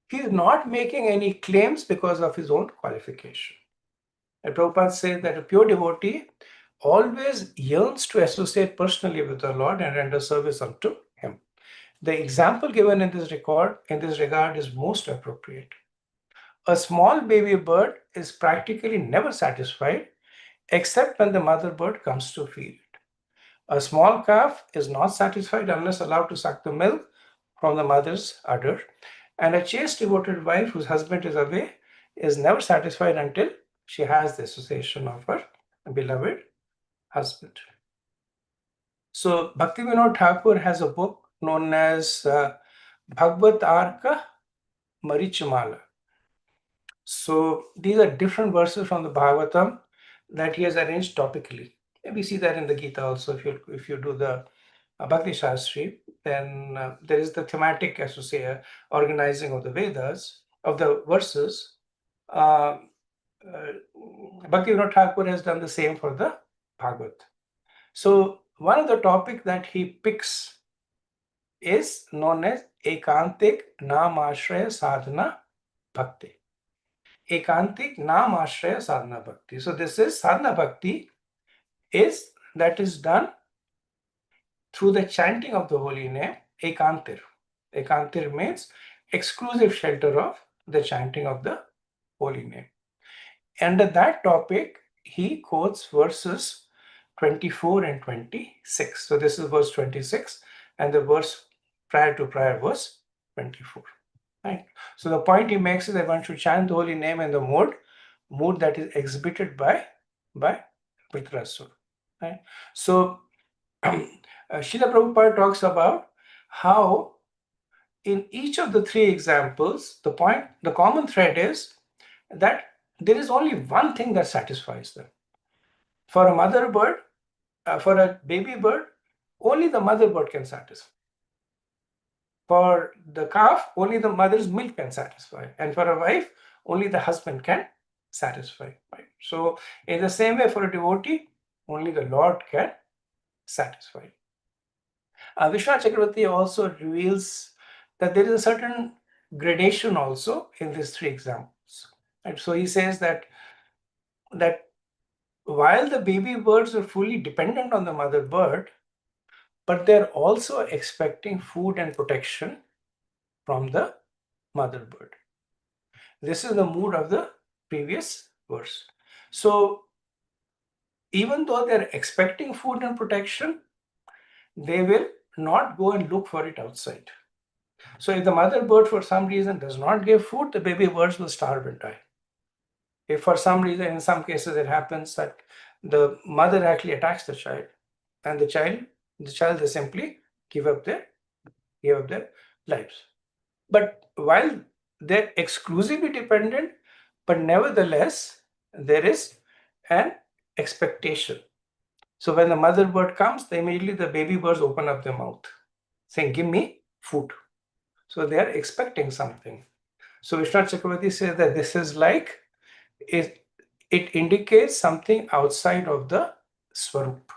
He is not making any claims because of his own qualification. And Prabhupada says that a pure devotee always yearns to associate personally with the Lord and render service unto him. The example given in this regard is most appropriate. A small baby bird is practically never satisfied except when the mother bird comes to feed it. A small calf is not satisfied unless allowed to suck the milk from the mother's udder, and a chaste devoted wife whose husband is away is never satisfied until she has the association of her beloved husband. So Bhakti Vinod Thakur has a book known as Bhagavad Arka Marichamala. So these are different verses from the Bhagavatam that he has arranged topically. And we see that in the Gita also. If you do the Bhakti Shastri, then there is the thematic organizing of the Vedas, of the verses. Uh, Bhakti Vinod Thakur has done the same for the Bhagavad. So one of the topic that he picks is known as Ekantik Namashraya Sadhana Bhakti. Ekantik Namashraya Sadhana Bhakti. So this is Sadhana Bhakti that is done through the chanting of the holy name Ekantir. Ekantir means exclusive shelter of the chanting of the holy name. Under that topic, he quotes verses 24 and 26. So this is verse 26 and the verse prior verse 24. Right? So the point he makes is that one should chant the holy name in the mood that is exhibited by Vritrasur. Right? So Srila Prabhupada talks about how in each of the three examples, the common thread is that there is only one thing that satisfies them. For a mother bird, for a baby bird, only the mother bird can satisfy. For the calf, only the mother's milk can satisfy. And for a wife, only the husband can satisfy. Right? So in the same way, for a devotee, only the Lord can satisfy. Vishwanath Chakravarti also reveals that there is a certain gradation also in these three examples. And so he says that while the baby birds are fully dependent on the mother bird, but they're also expecting food and protection from the mother bird. This is the mood of the previous verse. So even though they're expecting food and protection, they will not go and look for it outside. So if the mother bird for some reason does not give food, the baby birds will starve and die. If for some reason, in some cases, it happens that the mother actually attacks the child, and the child they simply give up their lives. But while they're exclusively dependent, but nevertheless, there is an expectation So when the mother bird comes, immediately the baby birds open up their mouth, saying, "Give me food." So they are expecting something. So Vishwanath Chakravarti says that this is like it indicates something outside of the Swarup,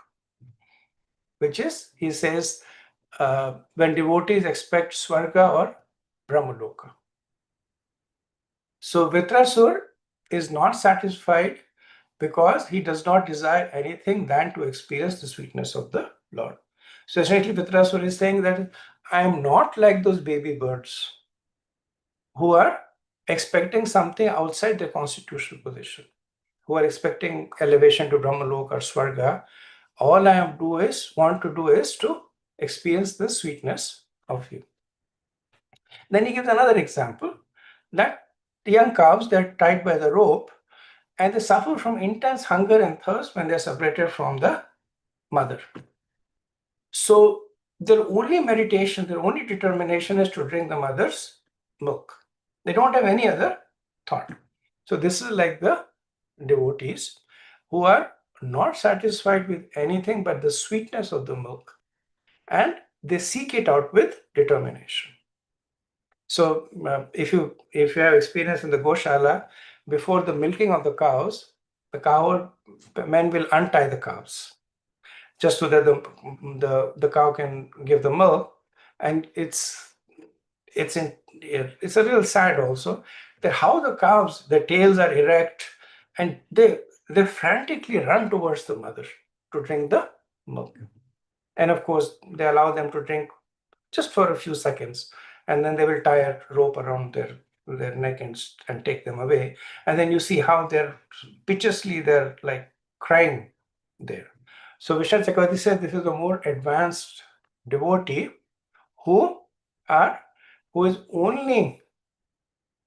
which is, he says, when devotees expect Swarga or Brahmaloka. So Vitrasur is not satisfied because he does not desire anything than to experience the sweetness of the Lord. So essentially, Vitrasur is saying that I am not like those baby birds who are expecting something outside their constitutional position, who are expecting elevation to Brahmalok or Swarga. All I want to do is to experience the sweetness of you. Then he gives another example that the young calves, they're tied by the rope and they suffer from intense hunger and thirst when they're separated from the mother. So their only meditation, their only determination is to drink the mother's milk. They don't have any other thought. So this is like the devotees who are not satisfied with anything but the sweetness of the milk, and they seek it out with determination. So if you have experience in the Goshala, before the milking of the cows, the men will untie the cows just so that the cow can give the milk. And it's a little sad also that how the cows, their tails are erect and they frantically run towards the mother to drink the milk. And of course, they allow them to drink just for a few seconds, and then they will tie a rope around their neck and take them away. And then you see how they're like crying there. So Vishal Chakravarti said this is a more advanced devotee who is only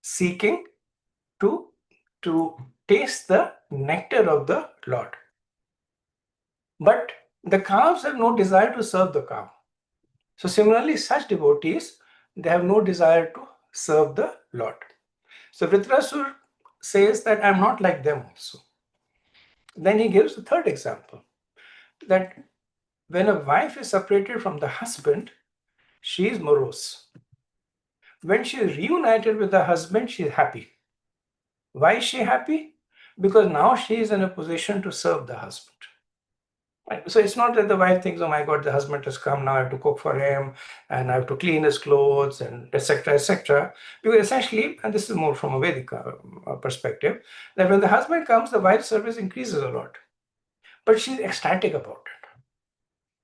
seeking to taste the nectar of the Lord. But the cows have no desire to serve the cow. So similarly, such devotees, they have no desire to serve the Lord. So Vritrasur says that I'm not like them also. Then he gives the third example, that when a wife is separated from the husband, she is morose. When she is reunited with the husband, she is happy. Why is she happy? Because now she is in a position to serve the husband. Right? So it's not that the wife thinks, oh my God, the husband has come, now I have to cook for him and I have to clean his clothes and etc. etc. Because essentially, and this is more from a Vedic perspective, that when the husband comes, the wife's service increases a lot. But she's ecstatic about it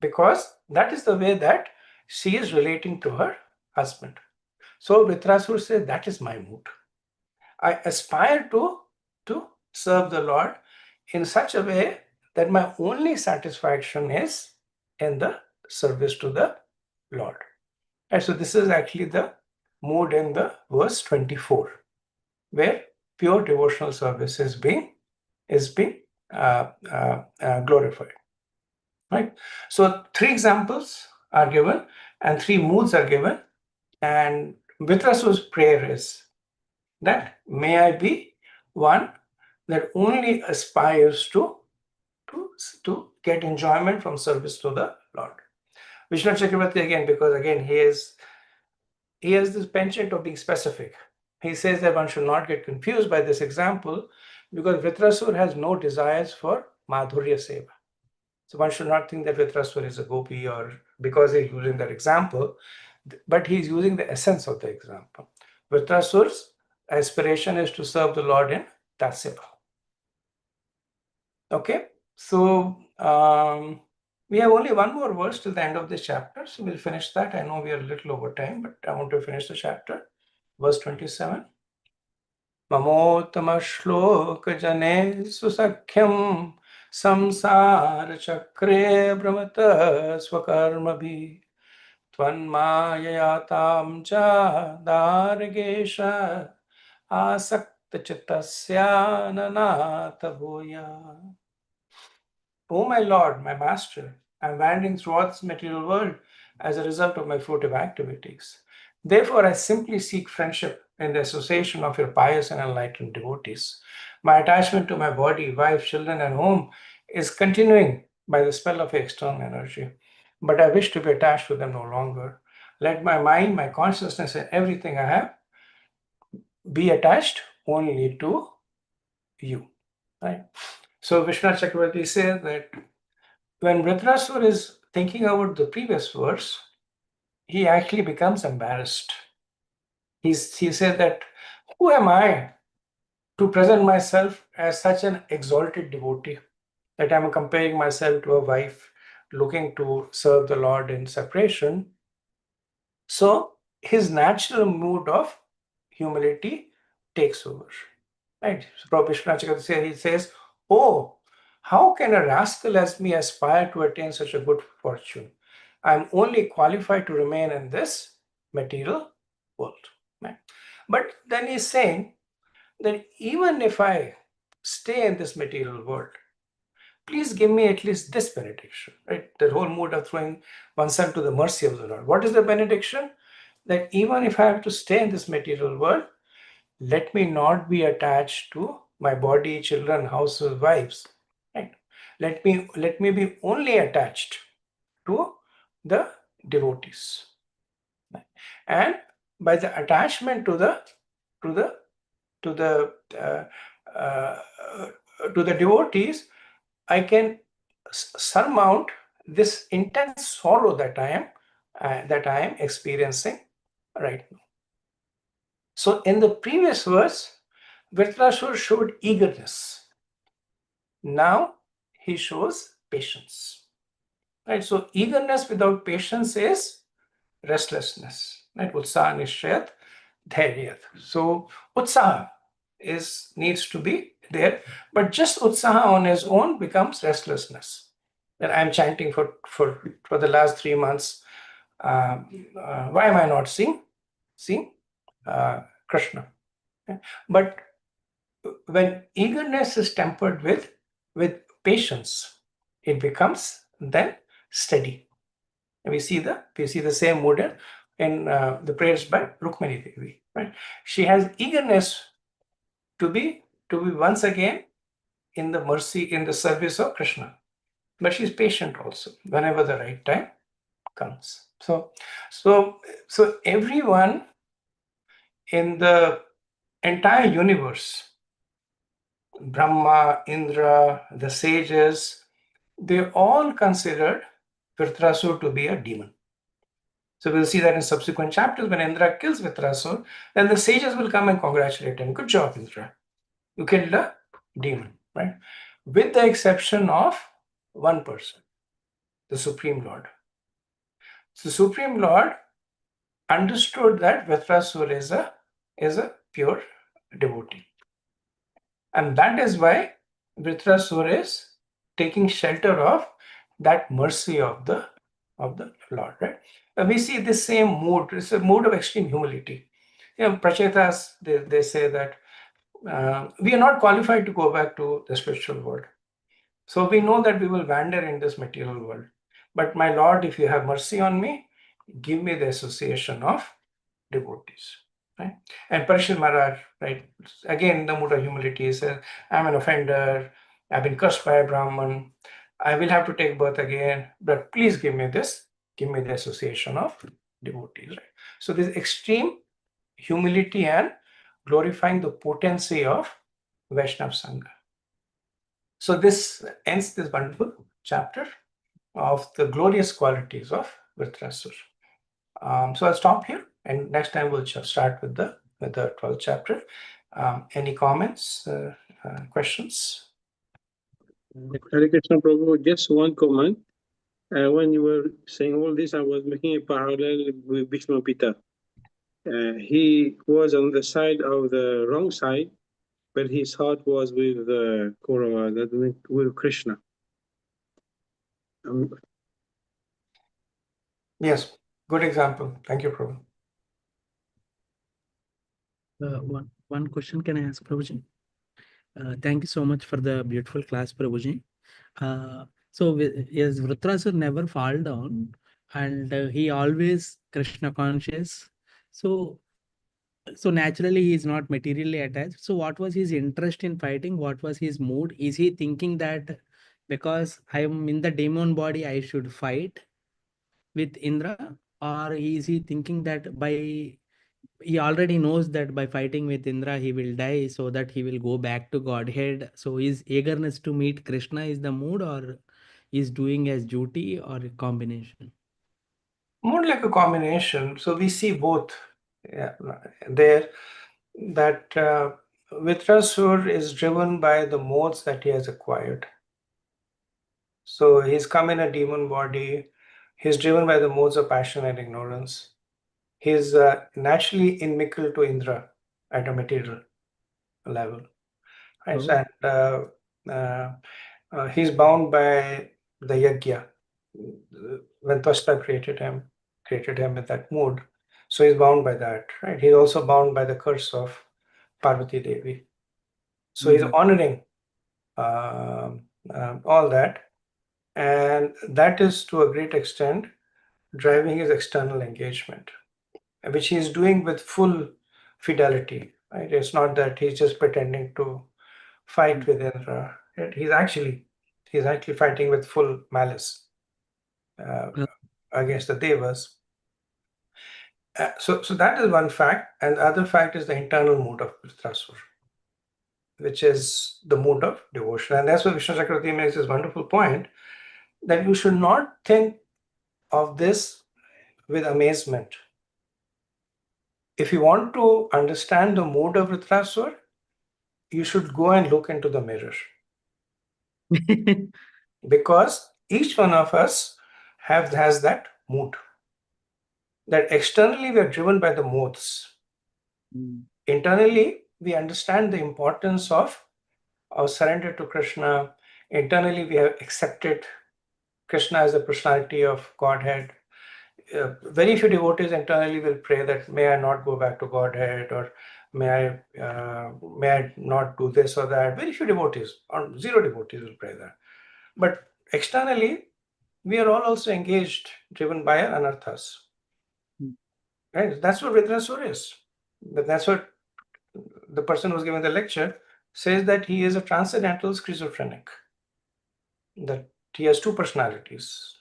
because that is the way that she is relating to her husband. So Vritrasur says, that is my mood. I aspire to serve the Lord in such a way that my only satisfaction is in the service to the Lord. And so this is actually the mood in the verse 24, where pure devotional service is being glorified. Right. So 3 examples are given and 3 moods are given, and Vitrasur's prayer is that may I be one that only aspires to get enjoyment from service to the Lord. Vishnu Chakravarti again, because again he has this penchant of being specific. He says that one should not get confused by this example because Vitrasur has no desires for Madhurya Seva. So one should not think that Vitrasur is a gopi or because he's using that example, but he's using the essence of the example. Vitrasur's aspiration is to serve the Lord in Taseva. Okay, so we have only one more verse till the end of this chapter, so we'll finish that. I know we are a little over time, but I want to finish the chapter. Verse 27. Mamottama shloka jane susakhyam samsara chakre brahmata swakarmabhi tvanmayayatam cha daragesha asakta chittasya nanata bhuya. O my Lord, my Master, I am wandering throughout this material world as a result of my fruitive activities. Therefore, I simply seek friendship in the association of your pious and enlightened devotees. My attachment to my body, wife, children, and home is continuing by the spell of external energy. But I wish to be attached to them no longer. Let my mind, my consciousness, and everything I have be attached only to you. Right? So Vishnu Chakravarti says that when Vritrasura is thinking about the previous verse, he actually becomes embarrassed. He said that, who am I to present myself as such an exalted devotee, that I'm comparing myself to a wife looking to serve the Lord in separation. So his natural mood of humility takes over. Right? So Prabhupada Vishwanath he says, oh, how can a rascal as me aspire to attain such a good fortune? I'm only qualified to remain in this material world. Right? But then he's saying that even if I stay in this material world, please give me at least this benediction. Right? The whole mood of throwing oneself to the mercy of the Lord. What is the benediction? That even if I have to stay in this material world, let me not be attached to my body, children, houses, wives. Right? Let me be only attached to the devotees. Right? And by the attachment to the to the to the to the devotees, I can surmount this intense sorrow that I am experiencing right now. So in the previous verse, Vritrasura showed eagerness. Now he shows patience. Right? So eagerness without patience is restlessness. Right? Utsaha nishchayat dhairyat. So utsaha needs to be there, but just utsaha on his own becomes restlessness. That I'm chanting for the last 3 months. Why am I not seeing Krishna? Okay? But when eagerness is tempered with patience, it becomes then steady. And we see the same mood in the prayers by Rukmani Devi. Right? She has eagerness to be once again in the mercy, in the service of Krishna, but she's patient also whenever the right time comes. So everyone in the entire universe, Brahma, Indra, the sages, they all considered Vritrasura to be a demon. So we'll see that in subsequent chapters when Indra kills Vritrasura, then the sages will come and congratulate him. Good job, Indra. You killed a demon, right? With the exception of one person, the Supreme Lord. So the Supreme Lord understood that Vritrasura is a pure devotee. And that is why Vritrasura is taking shelter of that mercy of the Lord, right? And we see this same mood. It's a mood of extreme humility. Prachetas, they say that we are not qualified to go back to the spiritual world. So we know that we will wander in this material world. But my Lord, if you have mercy on me, give me the association of devotees. Right? And Parishad Maharaj, right, again, the mood of humility says, I'm an offender, I've been cursed by a Brahman, I will have to take birth again, but please give me the association of devotees. Right? So this extreme humility and glorifying the potency of Vaishnava Sangha. So this ends this wonderful chapter of the glorious qualities of Vritrasura. So I'll stop here, and next time we'll start with the 12th chapter. Any comments, questions? Hare Krishna Prabhu, just one comment. When you were saying all this, I was making a parallel with Bhishma Pita. He was on the side of the wrong side, but his heart was with Kaurava, that means with Krishna. Yes, good example. Thank you, Prabhu. One question can I ask, Prabhuji? Thank you so much for the beautiful class, Prabhuji. Yes, Vritrasura never fall down, and he always Krishna conscious. So naturally he is not materially attached. So what was his interest in fighting? What was his mood? Is he thinking that because I am in the demon body, I should fight with Indra, or is he thinking that he already knows that by fighting with Indra he will die, so that he will go back to Godhead? So his eagerness to meet Krishna is the mood, or is doing as duty, or a combination? More like a combination. So we see both there, that Vitrasur is driven by the modes that he has acquired. So he's come in a demon body. He's driven by the modes of passion and ignorance. He's naturally inimical to Indra at a material level. Right? Oh. And he's bound by the yajna. When Twasta created him in that mood. So he's bound by that, right? He's also bound by the curse of Parvati Devi. So he's honoring all that. And that is to a great extent driving his external engagement, which he is doing with full fidelity, right? It's not that he's just pretending to fight with Indra. He's actually fighting with full malice against the devas. So that is one fact, and the other fact is the internal mood of Vritrasur, which is the mood of devotion. And that's why Vishnu Chakravarti makes this wonderful point that you should not think of this with amazement. If you want to understand the mood of Vritrasur, you should go and look into the mirror. Because each one of us has that mood. That externally we are driven by the modes. Internally, we understand the importance of our surrender to Krishna. Internally, we have accepted Krishna as the personality of Godhead. Very few devotees internally will pray that may I not go back to Godhead, or may I not do this or that. Very few devotees, or zero devotees will pray that. But externally, we are all also engaged, driven by our anarthas. Right? That's what Vritrasur is. That's what the person who's giving the lecture says, that he is a transcendental schizophrenic. That he has two personalities.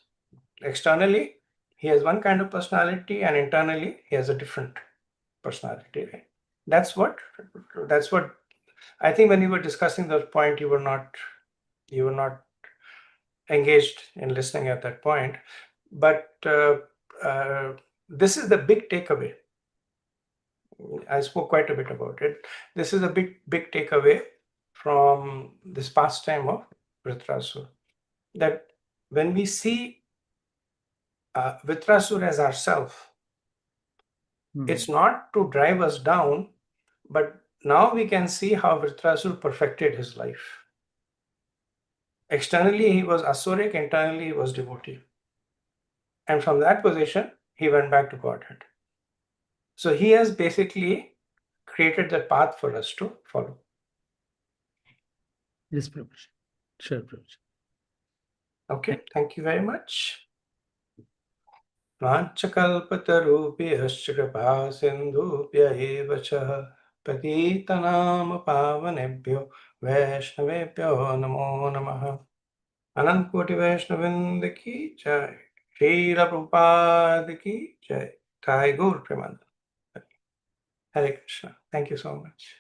Externally, he has one kind of personality, and internally, he has a different personality. Right? That's what I think. When you were discussing that point, you were not engaged in listening at that point. But this is the big takeaway. I spoke quite a bit about it. This is a big takeaway from this pastime of Vritrasur, that when we see Vritrasur as ourself, it's not to drive us down, but now we can see how Vritrasur perfected his life. Externally, he was asuric, internally, he was devotee. And from that position, he went back to Godhead. So he has basically created the path for us to follow. Yes, Prabhuji. Sure, Prabhuji. Okay, thank you very much. वाञ्छकल्पतरुभ्यश्च कृपा सिन्धुभ्य एव च पतितनाम पावनेभ्यो वैष्णवेभ्यो नमो नमः। अनंत कोटि वैष्णववृंद की जय। श्रील प्रभुपाद की जय। जय गौर Premanand. Hare Krishna. Thank you so much.